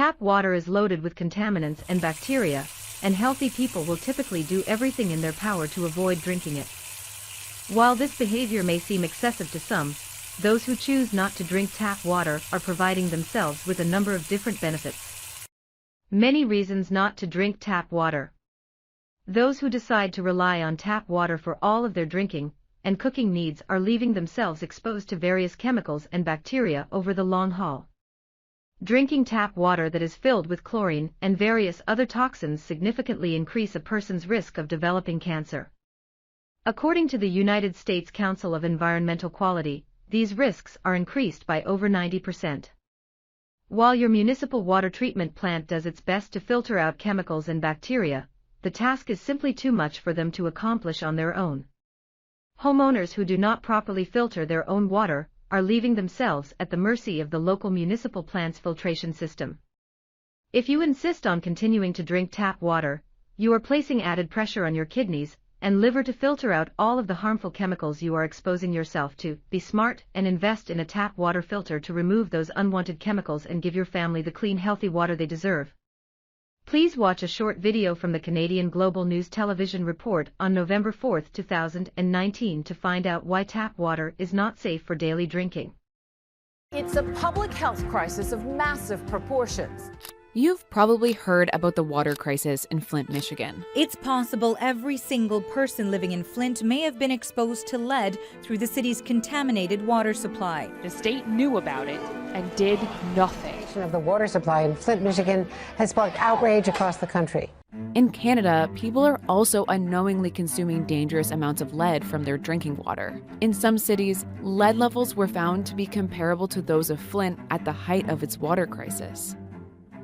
Tap water is loaded with contaminants and bacteria, and healthy people will typically do everything in their power to avoid drinking it. While this behavior may seem excessive to some, those who choose not to drink tap water are providing themselves with a number of different benefits. Many reasons not to drink tap water. Those who decide to rely on tap water for all of their drinking and cooking needs are leaving themselves exposed to various chemicals and bacteria over the long haul. Drinking tap water that is filled with chlorine and various other toxins significantly increase a person's risk of developing cancer. According to the United States Council of Environmental Quality, these risks are increased by over 90%. While your municipal water treatment plant does its best to filter out chemicals and bacteria, the task is simply too much for them to accomplish on their own. Homeowners who do not properly filter their own water are leaving themselves at the mercy of the local municipal plant's filtration system. If you insist on continuing to drink tap water, you are placing added pressure on your kidneys and liver to filter out all of the harmful chemicals you are exposing yourself to. Be smart and invest in a tap water filter to remove those unwanted chemicals and give your family the clean, healthy water they deserve. Please watch a short video from the Canadian Global News Television report on November 4, 2019 to find out why tap water is not safe for daily drinking. It's a public health crisis of massive proportions. You've probably heard about the water crisis in Flint, Michigan. It's possible every single person living in Flint may have been exposed to lead through the city's contaminated water supply. The state knew about it and did nothing. Of the water supply in Flint, Michigan has sparked outrage across the country. In Canada, people are also unknowingly consuming dangerous amounts of lead from their drinking water. In some cities, lead levels were found to be comparable to those of Flint at the height of its water crisis.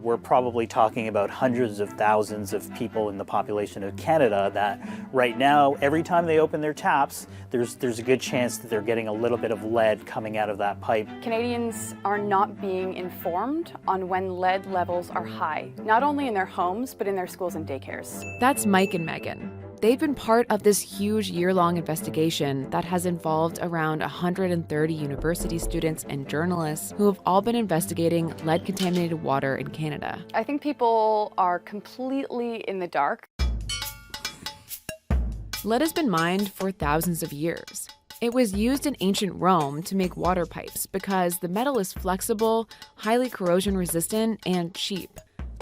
We're probably talking about hundreds of thousands of people in the population of Canada that right now, every time they open their taps, there's a good chance that they're getting a little bit of lead coming out of that pipe. Canadians are not being informed on when lead levels are high, not only in their homes, but in their schools and daycares. That's Mike and Megan. They've been part of this huge year-long investigation that has involved around 130 university students and journalists who have all been investigating lead-contaminated water in Canada. I think people are completely in the dark. Lead has been mined for thousands of years. It was used in ancient Rome to make water pipes because the metal is flexible, highly corrosion-resistant, and cheap.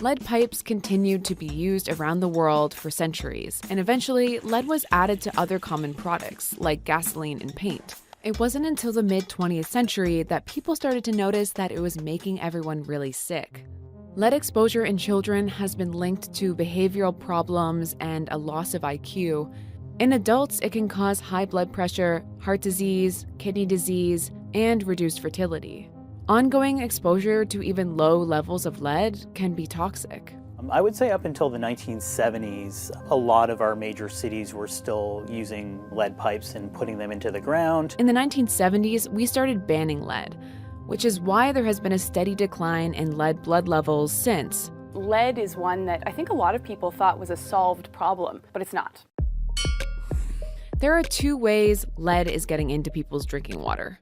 Lead pipes continued to be used around the world for centuries, and eventually lead was added to other common products like gasoline and paint. It wasn't until the mid-20th century that people started to notice that it was making everyone really sick. Lead exposure in children has been linked to behavioral problems and a loss of IQ. In adults, it can cause high blood pressure, heart disease, kidney disease, and reduced fertility. Ongoing exposure to even low levels of lead can be toxic. I would say up until the 1970s, a lot of our major cities were still using lead pipes and putting them into the ground. In the 1970s, we started banning lead, which is why there has been a steady decline in lead blood levels since. Lead is one that I think a lot of people thought was a solved problem, but it's not. There are two ways lead is getting into people's drinking water.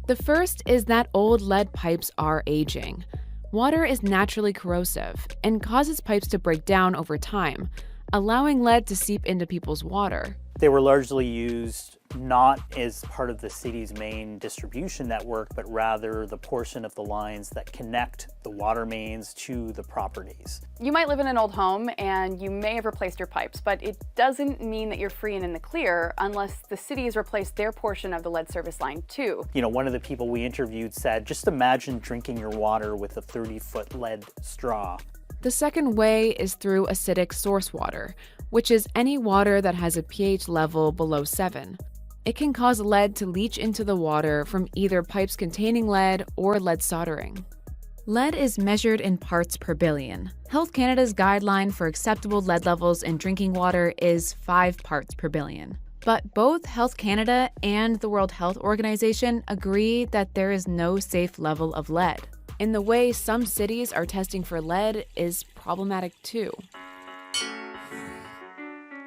The first is that old lead pipes are aging. Water is naturally corrosive and causes pipes to break down over time, allowing lead to seep into people's water. They were largely used not as part of the city's main distribution network, but rather the portion of the lines that connect the water mains to the properties. You might live in an old home and you may have replaced your pipes, but it doesn't mean that you're free and in the clear unless the city has replaced their portion of the lead service line too. You know, one of the people we interviewed said, just imagine drinking your water with a 30-foot lead straw. The second way is through acidic source water, which is any water that has a pH level below 7. It can cause lead to leach into the water from either pipes containing lead or lead soldering. Lead is measured in parts per billion. Health Canada's guideline for acceptable lead levels in drinking water is 5 parts per billion. But both Health Canada and the World Health Organization agree that there is no safe level of lead. And the way some cities are testing for lead is problematic too.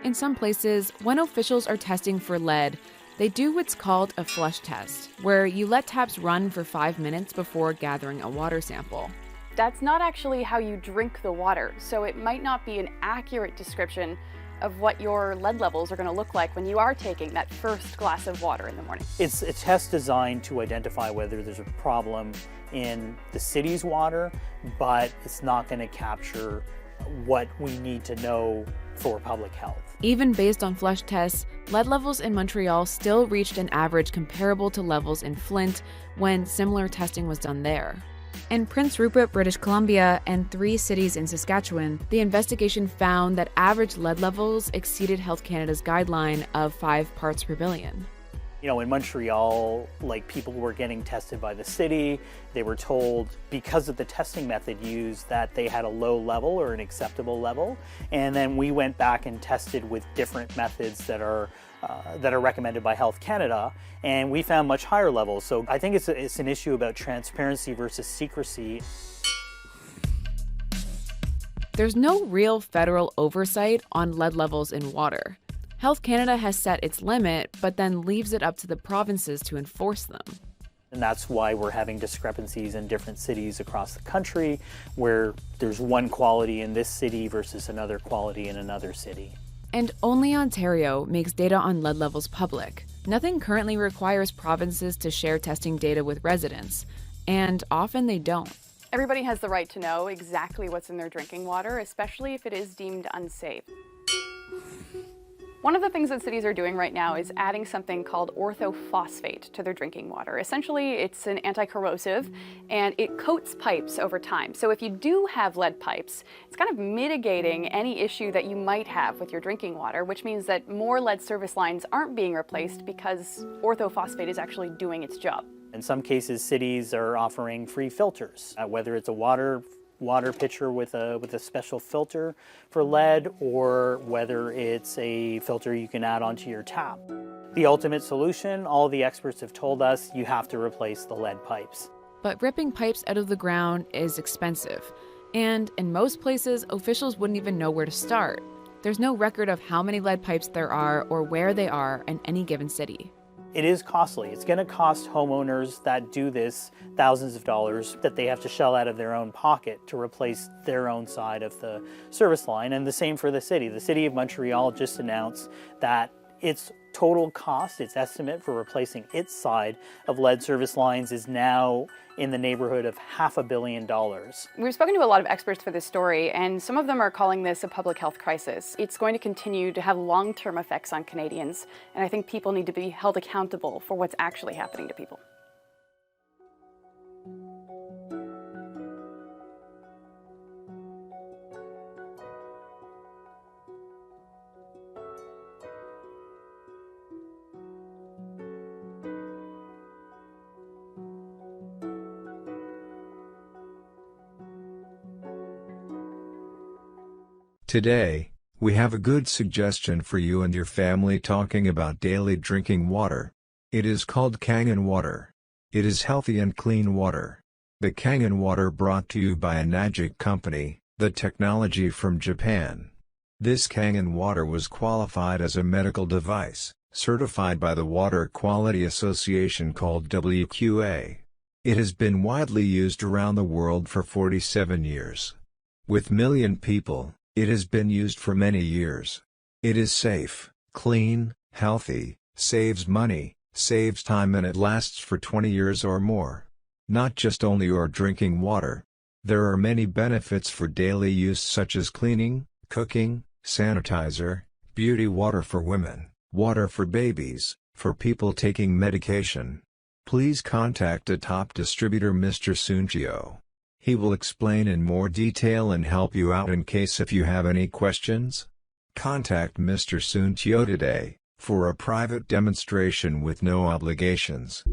In some places, when officials are testing for lead, they do what's called a flush test, where you let taps run for 5 minutes before gathering a water sample. that's not actually how you drink the water, so it might not be an accurate description of what your lead levels are going to look like when you are taking that first glass of water in the morning. It's a test designed to identify whether there's a problem in the city's water, but it's not going to capture what we need to know for public health. Even based on flush tests, lead levels in Montreal still reached an average comparable to levels in Flint when similar testing was done there. In Prince Rupert, British Columbia, and 3 cities in Saskatchewan, the investigation found that average lead levels exceeded Health Canada's guideline of 5 parts per billion. You know, in Montreal, like, people were getting tested by the city. They were told, because of the testing method used, that they had a low level or an acceptable level. And then we went back and tested with different methods that are recommended by Health Canada, and we found much higher levels. So I think it's an issue about transparency versus secrecy. There's no real federal oversight on lead levels in water. Health Canada has set its limit, but then leaves it up to the provinces to enforce them. And that's why we're having discrepancies in different cities across the country, where there's one quality in this city versus another quality in another city. And only Ontario makes data on lead levels public. Nothing currently requires provinces to share testing data with residents, and often they don't. Everybody has the right to know exactly what's in their drinking water, especially if it is deemed unsafe. One of the things that cities are doing right now is adding something called orthophosphate to their drinking water. Essentially, it's an anti-corrosive, and it coats pipes over time. So if you do have lead pipes, it's kind of mitigating any issue that you might have with your drinking water, which means that more lead service lines aren't being replaced because orthophosphate is actually doing its job. In some cases, cities are offering free filters, whether it's a water pitcher with a special filter for lead, or whether it's a filter you can add onto your tap. The ultimate solution, all the experts have told us, you have to replace the lead pipes. But ripping pipes out of the ground is expensive, and in most places, officials wouldn't even know where to start. There's no record of how many lead pipes there are or where they are in any given city. It is costly. It's going to cost homeowners that do this thousands of dollars that they have to shell out of their own pocket to replace their own side of the service line, and the same for the city. The city of Montreal just announced that its total cost, its estimate for replacing its side of lead service lines, is now in the neighborhood of $500 million. We've spoken to a lot of experts for this story, and some of them are calling this a public health crisis. It's going to continue to have long-term effects on Canadians, and I think people need to be held accountable for what's actually happening to people. Today, we have a good suggestion for you and your family talking about daily drinking water. It is called Kangen water. It is healthy and clean water. The Kangen water brought to you by a Nagic company, the technology from Japan. This Kangen water was qualified as a medical device, certified by the Water Quality Association called WQA. It has been widely used around the world for 47 years. With million people, it has been used for many years. It is safe, clean, healthy, saves money, saves time, and it lasts for 20 years or more. Not just only your drinking water. There are many benefits for daily use, such as cleaning, cooking, sanitizer, beauty water for women, water for babies, for people taking medication. Please contact a top distributor, Mr. Sunchio. He will explain in more detail and help you out in case if you have any questions. Contact Mr. Sunchio today, for a private demonstration with no obligations.